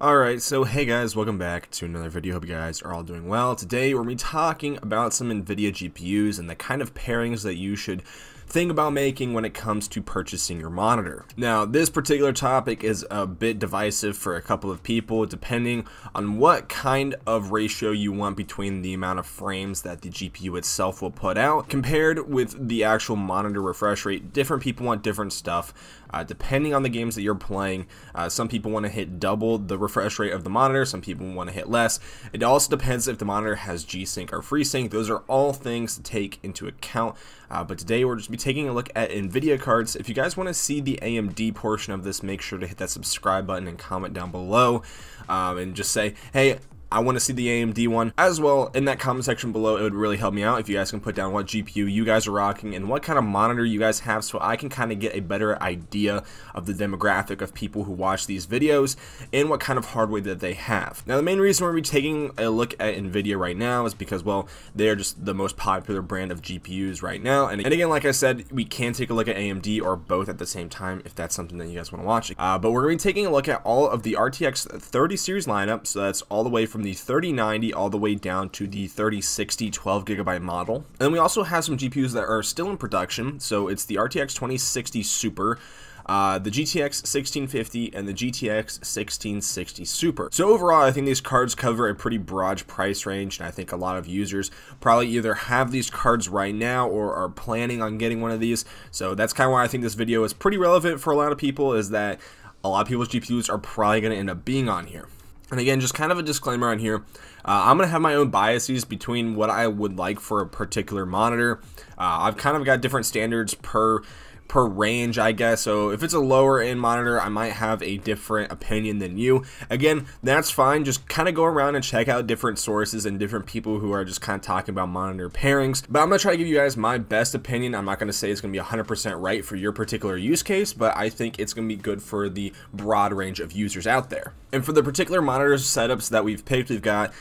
Alright, so hey guys, welcome back to another video. Hope you guys are all doing well. Today we're going to be talking about some Nvidia GPUs and the kind of pairings that you should think about making when it comes to purchasing your monitor. Now, this particular topic is a bit divisive for a couple of people depending on what kind of ratio you want between the amount of frames that the GPU itself will put out compared with the actual monitor refresh rate. Different people want different stuff depending on the games that you're playing. Some people want to hit double the refresh rate of the monitor, some people want to hit less. It also depends if the monitor has G-Sync or FreeSync. Those are all things to take into account. But today we're just be taking a look at Nvidia cards. If you guys want to see the AMD portion of this, make sure to hit that subscribe button and comment down below and just say, hey, I want to see the AMD one as well. In that comment section below, it would really help me out if you guys can put down what GPU you guys are rocking and what kind of monitor you guys have, so I can kind of get a better idea of the demographic of people who watch these videos and what kind of hardware that they have. Now, the main reason we're taking a look at Nvidia right now is because, well, they are just the most popular brand of GPUs right now. And again, like I said, we can take a look at AMD or both at the same time if that's something that you guys want to watch. But we're going to be taking a look at all of the RTX 30 series lineup, so that's all the way from the 3090 all the way down to the 3060 12GB model. And then we also have some GPUs that are still in production, so it's the RTX 2060 Super, the GTX 1650 and the GTX 1660 Super. So overall, I think these cards cover a pretty broad price range, and I think a lot of users probably either have these cards right now or are planning on getting one of these. So that's kind of why I think this video is pretty relevant for a lot of people, is that a lot of people's GPUs are probably going to end up being on here. And again, just kind of a disclaimer on here, I'm going to have my own biases between what I would like for a particular monitor. I've kind of got different standards per range, I guess. So if it's a lower end monitor, I might have a different opinion than you. Again, that's fine. Just kind of go around and check out different sources and different people who are just kind of talking about monitor pairings. But I'm going to try to give you guys my best opinion. I'm not going to say it's going to be 100% right for your particular use case, but I think it's going to be good for the broad range of users out there. And for the particular monitor setups that we've picked, we've got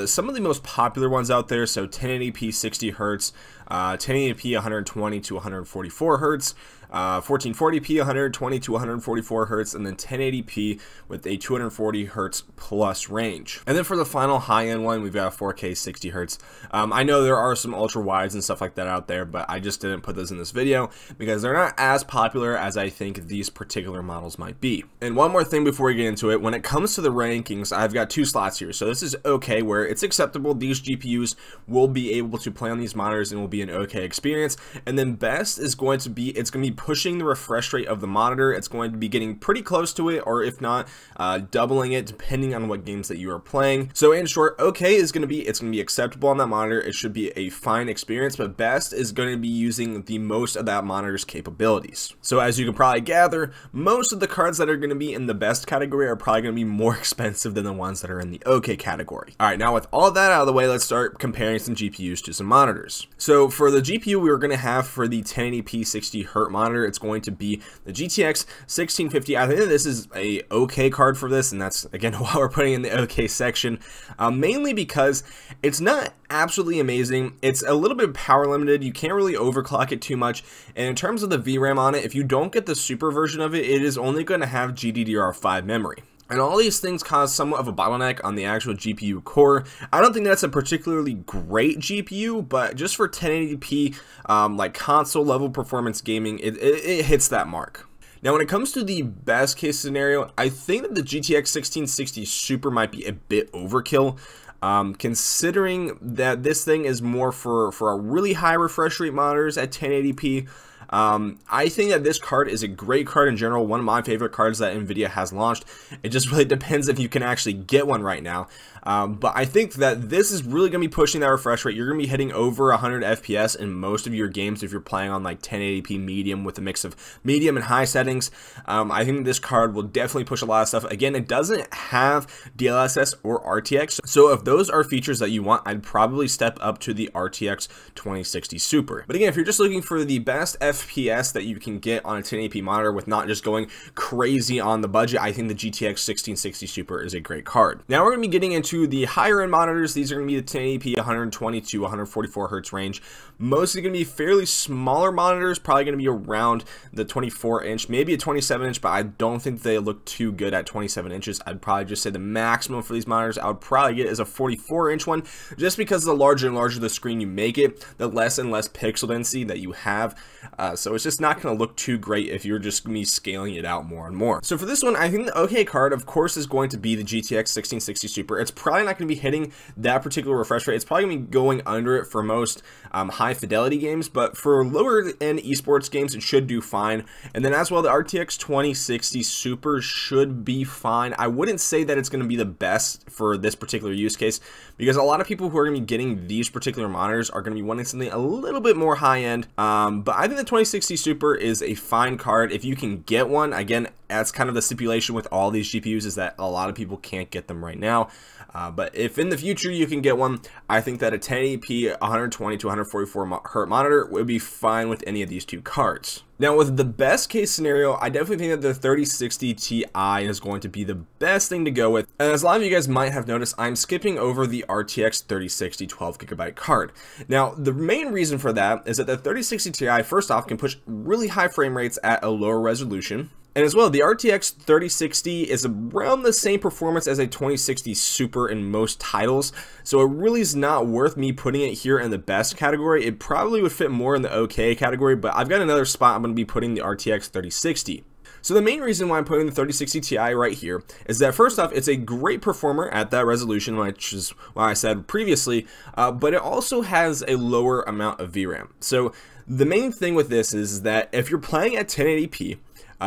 some of the most popular ones out there. So 1080p 60 Hz, 1080p 120 to 144 Hz, 1440p 120 to 144 Hz, and then 1080p with a 240 Hz plus range. And then for the final high-end one, we've got 4K 60 Hz. I know there are some ultra wides and stuff like that out there, but I just didn't put those in this video because they're not as popular as I think these particular models might be. And one more thing before we get into it, when it comes to the rankings, I've got two slots here. So this is okay, where it's acceptable. These GPUs will be able to play on these monitors and will be an okay experience. And then best is going to be, it's going to be pushing the refresh rate of the monitor. It's going to be getting pretty close to it, or if not, doubling it depending on what games that you are playing. So in short, okay is going to be, it's going to be acceptable on that monitor. It should be a fine experience, but best is going to be using the most of that monitor's capabilities. So as you can probably gather, most of the cards that are going to be in the best category are probably going to be more expensive than the ones that are in the okay category. All right, now with all that out of the way, let's start comparing some GPUs to some monitors. So for the GPU we're going to have for the 1080p 60 Hz monitor, it's going to be the GTX 1650. I think this is a okay card for this, and that's again why we're putting in the okay section, mainly because it's not absolutely amazing. It's a little bit power limited. You can't really overclock it too much, and in terms of the VRAM on it, if you don't get the super version of it, it is only going to have GDDR5 memory. And all these things cause somewhat of a bottleneck on the actual GPU core. I don't think that's a particularly great GPU, but just for 1080p, like console level performance gaming, it hits that mark. Now, when it comes to the best case scenario, I think that the GTX 1660 Super might be a bit overkill. Considering that this thing is more for a really high refresh rate monitors at 1080p. I think that this card is a great card in general, one of my favorite cards that Nvidia has launched. It just really depends if you can actually get one right now. But I think that this is really going to be pushing that refresh rate. You're going to be hitting over 100 FPS in most of your games if you're playing on like 1080p medium with a mix of medium and high settings. I think this card will definitely push a lot of stuff. Again, it doesn't have DLSS or RTX, so if those are features that you want, I'd probably step up to the RTX 2060 Super. But again, if you're just looking for the best FPS that you can get on a 1080p monitor with not just going crazy on the budget, I think the GTX 1660 Super is a great card. Now we're going to be getting into the higher end monitors. These are going to be the 1080p 120 to 144 hertz range. Mostly going to be fairly smaller monitors, probably going to be around the 24 inch, maybe a 27 inch, but I don't think they look too good at 27 inches. I'd probably just say the maximum for these monitors I would probably get is a 44 inch one, just because the larger and larger the screen you make it, the less and less pixel density that you have. So it's just not going to look too great if you're just going to be scaling it out more and more. So for this one, I think the okay card, of course, is going to be the GTX 1660 Super. It's probably not going to be hitting that particular refresh rate. It's probably going to be going under it for most high fidelity games, but for lower end esports games, it should do fine. And then as well, the RTX 2060 Super should be fine. I wouldn't say that it's going to be the best for this particular use case, because a lot of people who are going to be getting these particular monitors are going to be wanting something a little bit more high end. But I think the 2060 Super is a fine card if you can get one. Again, that's kind of the stipulation with all these GPUs, is that a lot of people can't get them right now. But if in the future you can get one, I think that a 1080p 120 to 144 hertz monitor would be fine with any of these two cards. Now, with the best case scenario, I definitely think that the 3060 Ti is going to be the best thing to go with. And as a lot of you guys might have noticed, I'm skipping over the RTX 3060 12GB card. Now, the main reason for that is that the 3060 Ti, first off, can push really high frame rates at a lower resolution. And as well, the RTX 3060 is around the same performance as a 2060 Super in most titles, so it really is not worth me putting it here in the best category. It probably would fit more in the okay category, but I've got another spot I'm going to be putting the RTX 3060. So the main reason why I'm putting the 3060 Ti right here is that, first off, it's a great performer at that resolution, which is what I said previously, but it also has a lower amount of VRAM. So the main thing with this is that if you're playing at 1080p,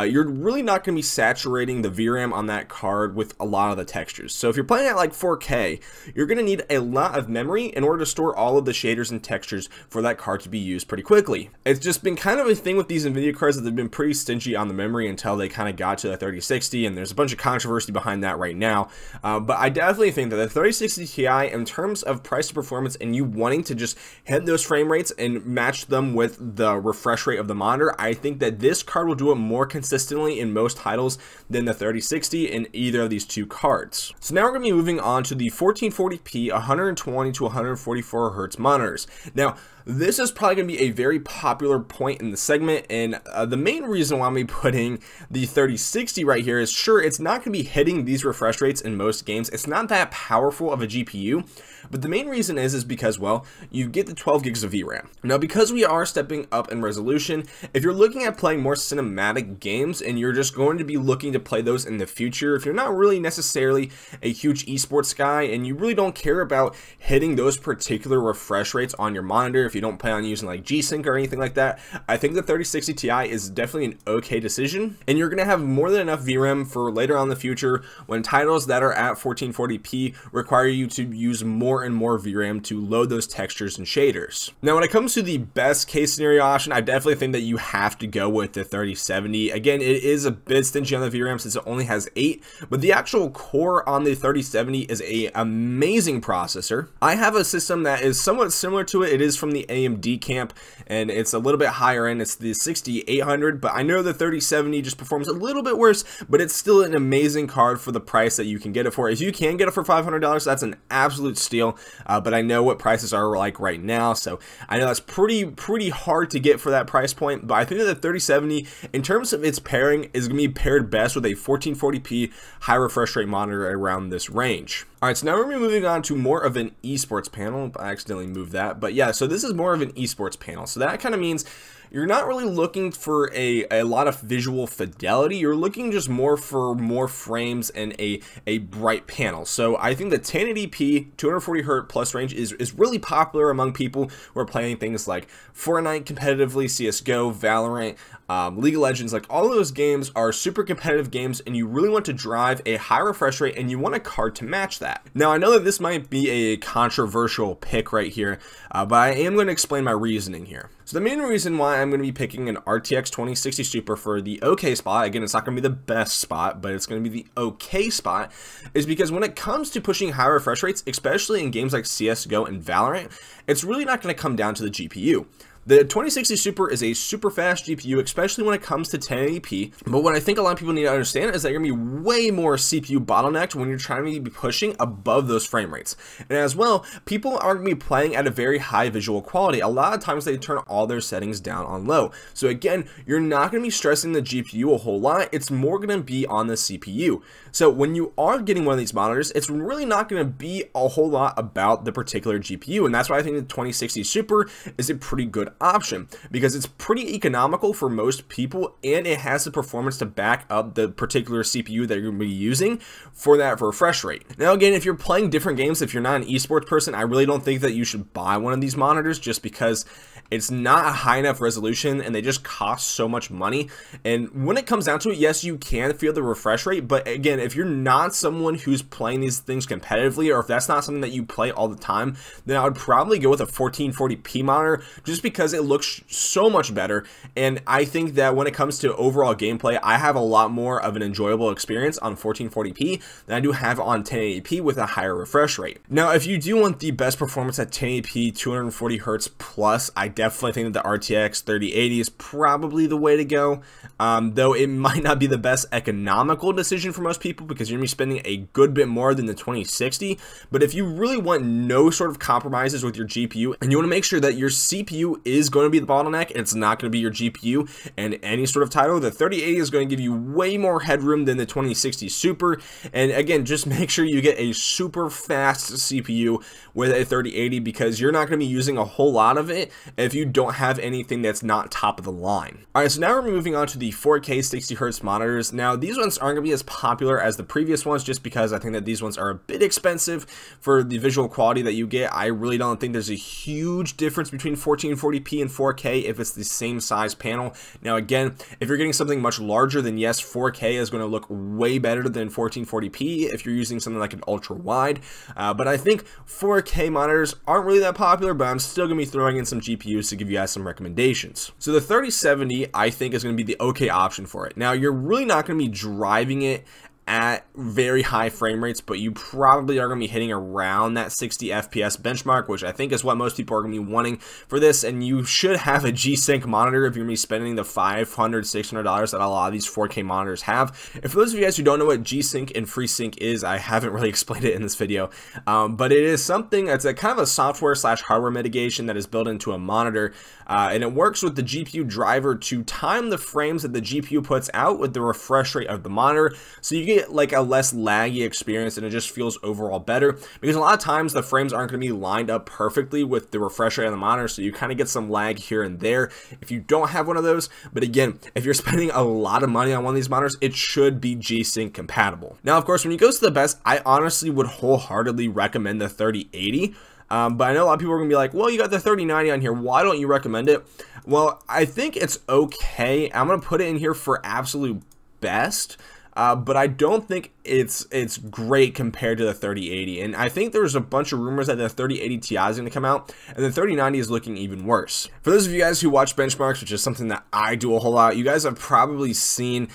you're really not going to be saturating the VRAM on that card with a lot of the textures. So if you're playing at like 4K, you're going to need a lot of memory in order to store all of the shaders and textures for that card to be used pretty quickly. It's just been kind of a thing with these Nvidia cards that they've been pretty stingy on the memory until they kind of got to the 3060, and there's a bunch of controversy behind that right now. But I definitely think that the 3060 Ti, in terms of price to performance and you wanting to just hit those frame rates and match them with the refresh rate of the monitor, I think that this card will do it more consistently in most titles than the 3060 in either of these two cards. So now we're going to be moving on to the 1440p 120 to 144 hertz monitors. Now, this is probably going to be a very popular point in the segment, and the main reason why I'm putting the 3060 right here is, sure, it's not going to be hitting these refresh rates in most games. It's not that powerful of a GPU, but the main reason is because, well, you get the 12 gigs of VRAM. Now, because we are stepping up in resolution, if you're looking at playing more cinematic games and you're just going to be looking to play those in the future, if you're not really necessarily a huge esports guy and you really don't care about hitting those particular refresh rates on your monitor, if you don't plan on using like G-Sync or anything like that, I think the 3060 Ti is definitely an okay decision, and you're going to have more than enough VRAM for later on in the future when titles that are at 1440p require you to use more and more VRAM to load those textures and shaders. Now, when it comes to the best case scenario option, I definitely think that you have to go with the 3070. Again, it is a bit stingy on the VRAM since it only has 8, but the actual core on the 3070 is an amazing processor. I have a system that is somewhat similar to it. It is from the AMD camp, and it's a little bit higher end. It's the 6800, but I know the 3070 just performs a little bit worse, but it's still an amazing card for the price that you can get it for. If you can get it for $500, that's an absolute steal, but I know what prices are like right now, so I know that's pretty hard to get for that price point. But I think that the 3070, in terms of its pairing, is going to be paired best with a 1440p high refresh rate monitor around this range. Alright, so now we're going to be moving on to more of an esports panel. I accidentally moved that, but yeah, so this is more of an esports panel. So that kind of means you're not really looking for a lot of visual fidelity. You're looking just more for more frames and a bright panel. So I think the 1080p 240 Hz plus range is really popular among people who are playing things like Fortnite competitively, CSGO, Valorant, League of Legends. Like, all of those games are super competitive games, and you really want to drive a high refresh rate, and you want a card to match that. Now, I know that this might be a controversial pick right here, but I am going to explain my reasoning here. So the main reason why I'm going to be picking an RTX 2060 Super for the okay spot, again, it's not going to be the best spot, but it's going to be the okay spot, is because when it comes to pushing high refresh rates, especially in games like CSGO and Valorant, it's really not going to come down to the GPU. The 2060 Super is a super fast GPU, especially when it comes to 1080p, but what I think a lot of people need to understand is that you're going to be way more CPU bottlenecked when you're trying to be pushing above those frame rates. And as well, people are going to be playing at a very high visual quality. A lot of times they turn all their settings down on low. So again, you're not going to be stressing the GPU a whole lot. It's more going to be on the CPU. So when you are getting one of these monitors, it's really not going to be a whole lot about the particular GPU. And that's why I think the 2060 Super is a pretty good option, because it's pretty economical for most people and it has the performance to back up the particular CPU that you're going to be using for that refresh rate. Now again, if you're playing different games, if you're not an esports person, I really don't think that you should buy one of these monitors, just because it's not a high enough resolution and they just cost so much money. And when it comes down to it, yes, you can feel the refresh rate, but again, if you're not someone who's playing these things competitively, or if that's not something that you play all the time, then I would probably go with a 1440p monitor, just because it looks so much better. And I think that when it comes to overall gameplay, I have a lot more of an enjoyable experience on 1440p than I do have on 1080p with a higher refresh rate. Now, if you do want the best performance at 1080p 240 Hz plus, I definitely think that the RTX 3080 is probably the way to go, though it might not be the best economical decision for most people, because you're going to be spending a good bit more than the 2060. But if you really want no sort of compromises with your GPU, and you want to make sure that your CPU is going to be the bottleneck and it's not going to be your GPU and any sort of title, the 3080 is going to give you way more headroom than the 2060 Super. And again, just make sure you get a super fast CPU with a 3080, because you're not going to be using a whole lot of it if you don't have anything that's not top of the line. Alright, so now we're moving on to the 4K 60Hz monitors. Now, these ones aren't going to be as popular as the previous ones, just because I think that these ones are a bit expensive for the visual quality that you get. I really don't think there's a huge difference between 1440p and 4K if it's the same size panel. Now again, if you're getting something much larger, then yes, 4K is going to look way better than 1440p if you're using something like an ultra wide. But I think 4K monitors aren't really that popular, but I'm still going to be throwing in some GPUs to give you guys some recommendations. So the 3070, I think, is going to be the okay option for it. Now, you're really not going to be driving it at very high frame rates, but you probably are going to be hitting around that 60 FPS benchmark, which I think is what most people are going to be wanting for this. And you should have a G-Sync monitor if you're going to be spending the $500, $600 that a lot of these 4K monitors have. And for those of you guys who don't know what G-Sync and FreeSync is, I haven't really explained it in this video, but it is something that's a kind of a software slash hardware mitigation that is built into a monitor, and it works with the GPU driver to time the frames that the GPU puts out with the refresh rate of the monitor, so you get like a less laggy experience and it just feels overall better, because a lot of times the frames aren't going to be lined up perfectly with the refresh rate on the monitor, so you kind of get some lag here and there if you don't have one of those. But again, if you're spending a lot of money on one of these monitors, it should be G-Sync compatible. Now, of course, when you go to the best, I honestly would wholeheartedly recommend the 3080. But I know a lot of people are going to be like, well, you got the 3090 on here, why don't you recommend it? Well, I think it's okay. I'm going to put it in here for absolute best. But I don't think it's great compared to the 3080, and I think there's a bunch of rumors that the 3080 Ti is going to come out, and the 3090 is looking even worse. For those of you guys who watch benchmarks, which is something that I do a whole lot, you guys have probably seen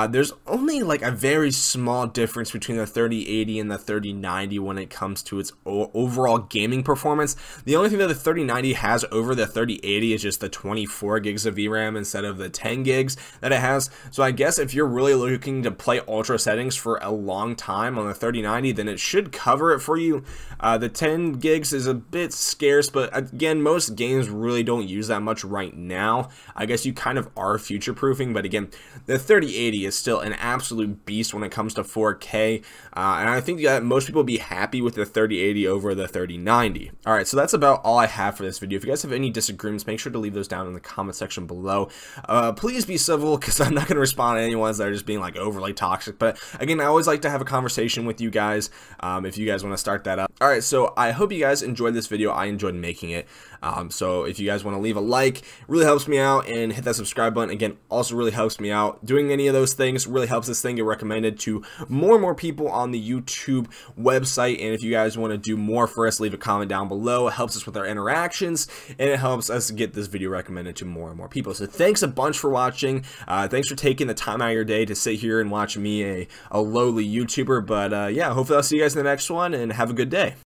there's only like a very small difference between the 3080 and the 3090 when it comes to its overall gaming performance. The only thing that the 3090 has over the 3080 is just the 24 gigs of VRAM instead of the 10 gigs that it has. So I guess if you're really looking to play ultra settings for a long time on the 3090, then it should cover it for you. The 10 gigs is a bit scarce, but again, most games really don't use that much right now. I guess you kind of are future proofing, but again, the 3080 is still an absolute beast when it comes to 4K, and I think that most people will be happy with the 3080 over the 3090. Alright, so that's about all I have for this video. If you guys have any disagreements, make sure to leave those down in the comment section below. Please be civil, because I'm not going to respond to any ones that are just being like overly toxic, but again, I always like to have a conversation with you guys if you guys want to start that up. Alright, so I hope you guys enjoyed this video. I enjoyed making it. So if you guys want to leave a like, really helps me out, and hit that subscribe button, again, also really helps me out. Doing any of those things really helps this thing get recommended to more and more people on the YouTube website. And if you guys want to do more for us, leave a comment down below. It helps us with our interactions, and it helps us get this video recommended to more and more people. So thanks a bunch for watching. Thanks for taking the time out of your day to sit here and watch me, a lowly YouTuber. But yeah, hopefully I'll see you guys in the next one, and have a good day.